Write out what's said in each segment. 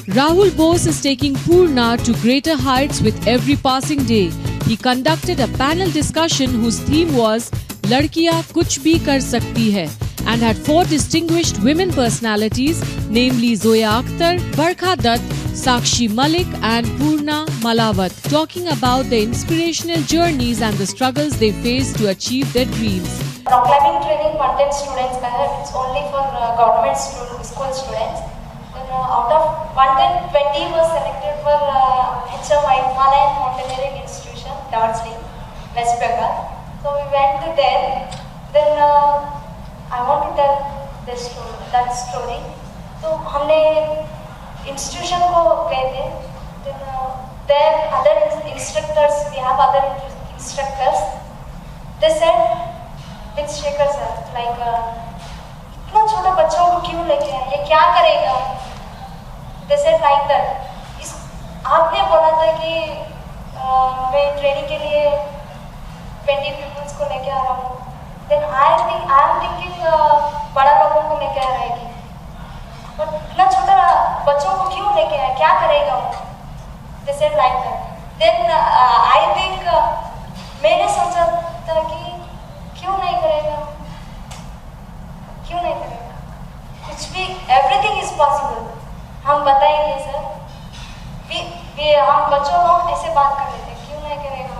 Rahul Bose is taking Poorna to greater heights with every passing day. He conducted a panel discussion whose theme was "Ladkiyan kuch bhi kar sakti hai" and had 4 distinguished women personalities, namely Zoya Akhtar, Barkha Dutt, Sakshi Malik and Poorna Malawat, talking about their inspirational journeys and the struggles they faced to achieve their dreams. Rock climbing training 110 students का है, it's only for government school students. Out of 110, 20 was selected for HMI, Himalayan Mountaineering Institution, Darjeeling, West Bengal. So we went to there. Then I want to tell that story. So हमने institution को गए थे. Then there other instructors, we have other instructors. They said, with Shekhar sir, like इतना छोटा बच्चों को क्यों लेके आए? ये क्या करेगा? They said like that. आपने बोला था कि मैं ट्रेनिंग के लिए 20 पीपल्स को लेके आ रहा हूँ. Then I am thinking बड़ा लोगों को लेके आ रहेगी. But इतना छोटा बच्चों को क्यों लेके आए? क्या करेगा वो? They said like that. Then I think मैंने सोचा था कि क्यों नहीं करेगा? क्यों नहीं करेगा? कुछ भी, everything is possible. हम बताएंगे सर. हम बच्चों को ऐसे बात कर लेते, क्यों नहीं करेगा?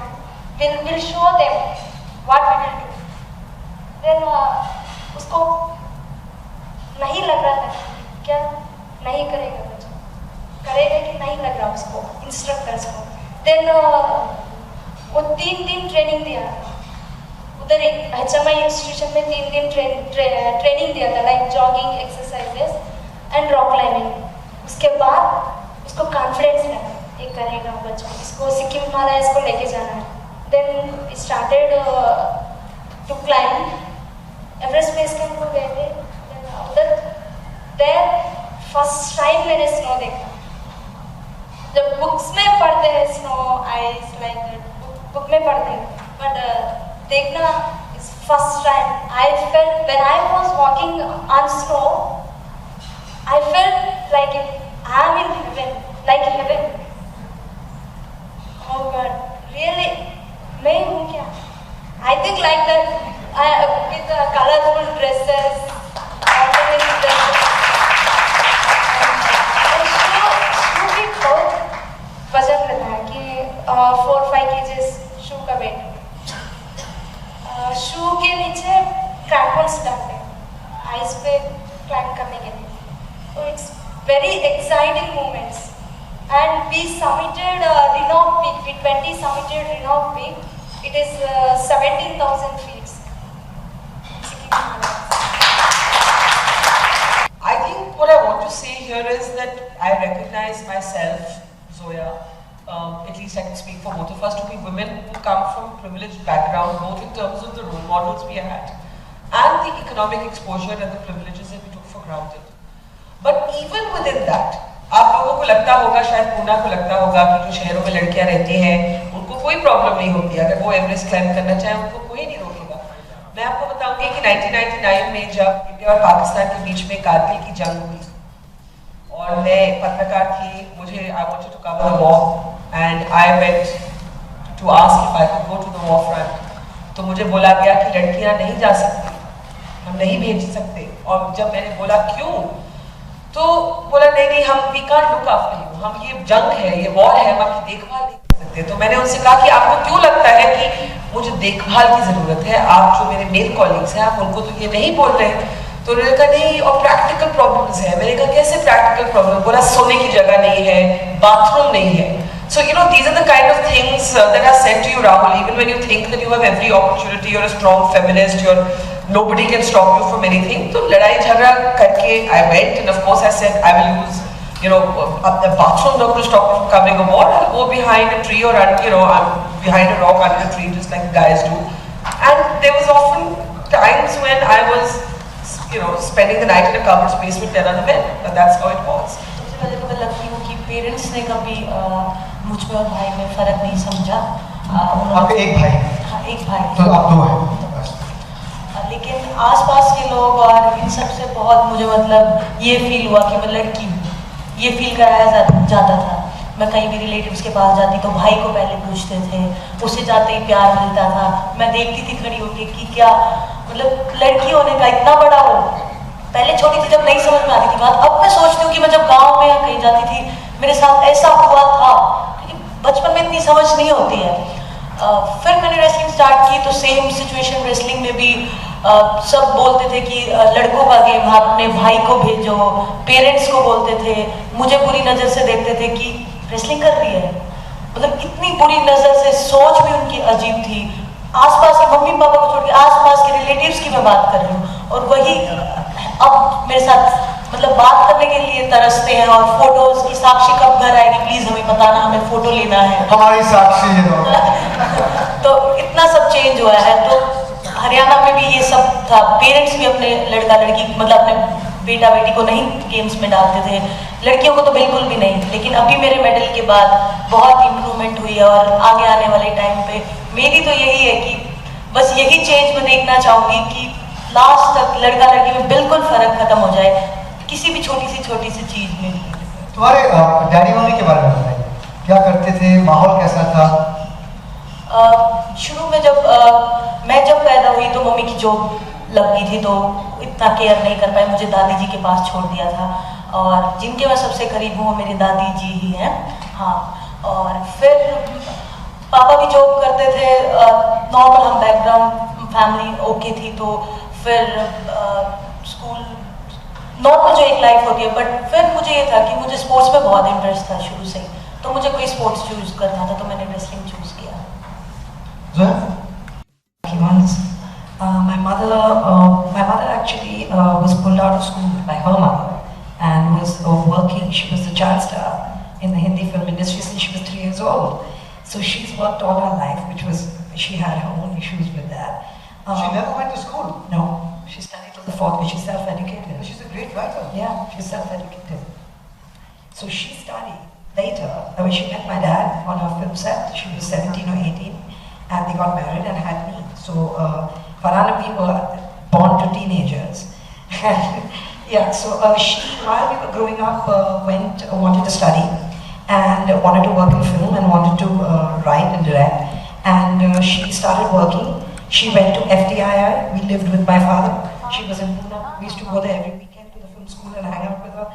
We'll show them what we will do. Then उसको नहीं लग रहा था क्या नहीं करेगा बच्चा, करेगा कि नहीं लग रहा उसको इंस्ट्रक्टर्स को. Then वो 3 दिन ट्रेनिंग दिया उधर एक HMI इंस्टीट्यूशन में. 3 दिन ट्रेनिंग दिया था, like jogging exercises and rock climbing. उसके बाद उसको कॉन्फिडेंस लगा ये करेगा बच्चा, इसको सिक्किम हिमालयस को लेके जाना है. Then started to climb. Everest base camp को गए थे. उधर देयर फर्स्ट टाइम मैंने स्नो देखा. जब बुक्स में पढ़ते हैं snow ice like that, book में पढ़ते हैं, बट देखना is first time. I felt when I was walking on snow, I felt like I am in heaven, like heaven. Oh God, really? मैं हूँ क्या? I think like that. With colorful dresses, ornamental dresses. शू भी बहुत वजन रहता है कि 4-5 kgs शू का वेट. शू के नीचे क्रैम्पन्स डालते हैं आइस पे क्लाइंब करने के लिए. So it's very exciting moments, and we summited Rhinob Peak. We summited Rhinob Peak. It is 17,000 feet. I think what I want to say here is that I recognize myself, Zoya, at least I can speak for both of us, to be women who come from privileged background, both in terms of the role models we had and the economic exposure and the privileges that we took for granted. But even within that, आप लोगों को लगता होगा, शायद पूना को लगता होगा कि जो शहरों में लड़कियां रहती हैं उनको कोई प्रॉब्लम नहीं होती. अगर वो एवरेस्ट क्लाइंब करना चाहे उनको कोई नहीं रोकेगा. मैं आपको बताऊंगी कि 1999 में जब इंडिया और पाकिस्तान के बीच में कारगिल की जंग हुई और मैं पत्रकार थी, मुझे I wanted to cover the war and I went to ask if I could go to the war front. तो मुझे बोला गया कि लड़कियां नहीं जा सकती, हम नहीं भेज सकते. और जब मैंने बोला क्यों, तो बोला नहीं हम we can't look after you, हम ये जंग है, ये वॉर है, हम आपकी देखभाल नहीं कर सकते. तो मैंने उनसे कहा कि आपको क्यों लगता है कि मुझे देखभाल की जरूरत है? आप जो मेरे मेल कॉलीग्स हैं आप उनको तो ये नहीं बोल रहे हैं. तो उन्होंने कहा नहीं, और प्रैक्टिकल प्रॉब्लम्स है. मैंने कहा कैसे प्रैक्टिकल प्रॉब्लम? बोला सोने की जगह नहीं है, बाथरूम नहीं है. So these are the kind of things that are said to you, Rahul, even when you think that you have every opportunity, you're a strong feminist, nobody can stop you from anything. So ladai jhagda karke I went, and of course I said I will use the bathroom not to stop me from covering a wall. I'll go behind a tree or behind a rock under a tree just like the guys do. And there was often times when I was spending the night in a covered space with 10 other men, but that's how it was. सबसे पहले तो lucky हूँ कि parents ने कभी मुझ में और भाई में फ़र्क नहीं समझा. आपके एक भाई? हाँ, एक भाई. तो आप 2 हैं. लेकिन आसपास के लोग और इन सब से बहुत मुझे ये फील हुआ कि मैं लड़की हूँ. ये फील कराया जाता था। मैं कहीं भी रिलेटिव्स के पास जाती तो भाई को पहले पूछते थे, उससे जाते ही प्यार मिलता था। मैं देखती थी खड़ी होके कि क्या मतलब लड़की होने का इतना बड़ा वो, पहले छोटी थी जब नहीं समझ में आती थी बात, अब मैं सोचती हूँ कि मैं जब गाँव में या कहीं जाती थी मेरे साथ ऐसा हुआ था, क्योंकि बचपन में इतनी समझ नहीं होती है। फिर मैंने रेसलिंग स्टार्ट की तो सेम सिचुएशन रेसलिंग में भी सब बोलते थे कि लड़कों का गेम, आप अपने भाई को भेजो, पेरेंट्स को बोलते थे, मुझे बुरी नज़र से देखते थे कि रेसलिंग कर रही है, मतलब इतनी बुरी नज़र से, सोच भी उनकी अजीब थी। आसपास के मम्मी पापा को छोड़ के आसपास के रिलेटिव्स की मैं बात कर रही हूँ, और वही अब मेरे साथ मतलब बात करने के लिए तरसते हैं, और फोटोज की साक्षी कब घर आएगी प्लीज हमें बताना, हमें फोटो लेना है, हमारी साक्षी है। तो इतना सब चेंज हुआ है। तो हरियाणा में भी ये सब था, पेरेंट्स भी अपने लड़का लड़की मतलब अपने बेटा बेटी को नहीं गेम्स में डालते थे, लड़कियों को तो बिल्कुल भी नहीं। लेकिन अभी मेरे मेडल के बाद बहुत इम्प्रूवमेंट हुई है, और आगे आने वाले टाइम पे मेरी तो यही है कि बस यही चेंज मैं देखना चाहूँगी कि लास्ट तक लड़का लड़की में बिल्कुल फर्क खत्म हो जाए, किसी भी छोटी सी चीज में। तुम्हारे डैडी मम्मी के बारे में बताइए, क्या करते थे, माहौल कैसा था? शुरू में जब मैं पैदा हुई तो मम्मी की जॉब लग गई थी, तो इतना केयर नहीं कर पाए, मुझे दादी जी के पास छोड़ दिया था, और जिनके मैं सबसे करीब हूँ वो मेरी दादी जी ही हैं। हाँ, और फिर पापा भी जॉब करते थे, नॉर्मल हम बैकग्राउंड फैमिली ओके थी, तो फिर स्कूल नॉर्मल जो एक लाइफ होती है। बट फिर मुझे ये था कि मुझे स्पोर्ट्स में बहुत इंटरेस्ट था शुरू से, तो मुझे कोई स्पोर्ट्स चूज करना था, तो मैंने रेसलिंग चूज किया। My mother actually was pulled out of school by her mother and was working. She was a child star in the Hindi film industry since she was 3 years old. So she's worked all her life, she had her own issues with that. She never went to school? No, she studied till the 4th grade. She's self-educated. She's a great writer. Yeah, she's self-educated. So she studied later. I mean, she met my dad on a film set. She was 17 or 18, and they got married and had me. So Farhan and me were born to teenagers. Yeah, so she, while we were growing up, wanted to study and wanted to work in film and wanted to write and direct. And she started working. She went to FTII. We lived with my father. She was in Pune. We used to go there every weekend to the film school and hang out with her.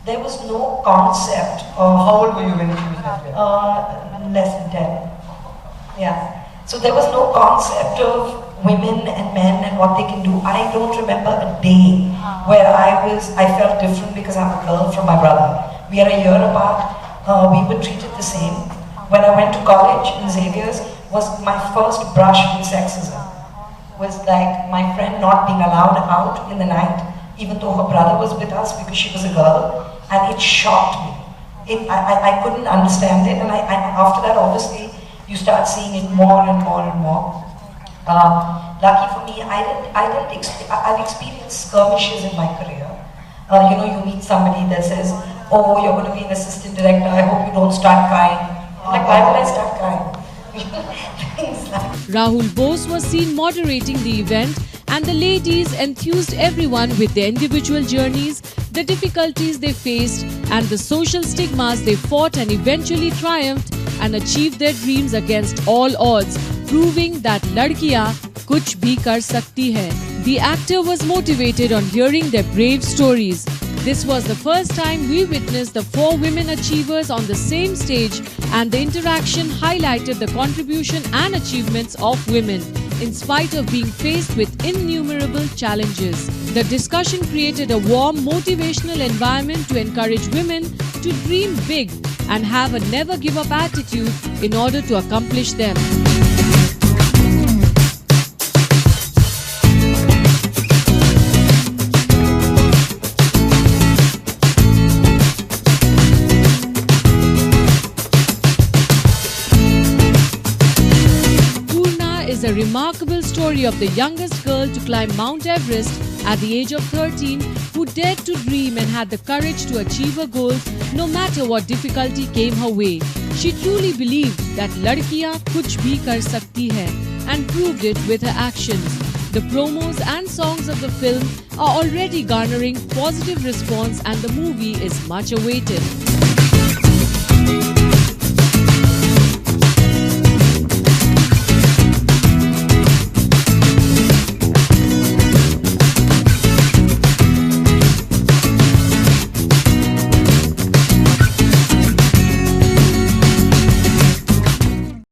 There was no concept of... How old were you when she was there? Less than 10. Yeah. So there was no concept of women and men and what they can do. I don't remember a day where I felt different because I'm a girl from my brother. We are a year apart. We were treated the same. When I went to college in Xavier's, was my first brush with sexism. Was like my friend not being allowed out in the night, even though her brother was with us because she was a girl, and it shocked me. I couldn't understand it, and after that, obviously, you start seeing it more and more and more. Lucky for me, I've experienced skirmishes in my career. You meet somebody that says, "Oh, you're going to be an assistant director. I hope you don't start crying." Like, why would I start crying? Rahul Bose was seen moderating the event, and the ladies enthused everyone with their individual journeys, the difficulties they faced, and the social stigmas they fought and eventually triumphed and achieved their dreams against all odds, proving that ladkiyan kuch bhi kar sakti hai. The actor was motivated on hearing their brave stories. This was the first time we witnessed the 4 women achievers on the same stage, and the interaction highlighted the contribution and achievements of women, in spite of being faced with innumerable challenges. The discussion created a warm, motivational environment to encourage women to dream big and have a never-give-up attitude in order to accomplish them. A remarkable story of the youngest girl to climb Mount Everest at the age of 13, who dared to dream and had the courage to achieve her goals no matter what difficulty came her way. She truly believed that ladkiyan kuch bhi kar sakti hai and proved it with her actions. The promos and songs of the film are already garnering positive response and the movie is much awaited.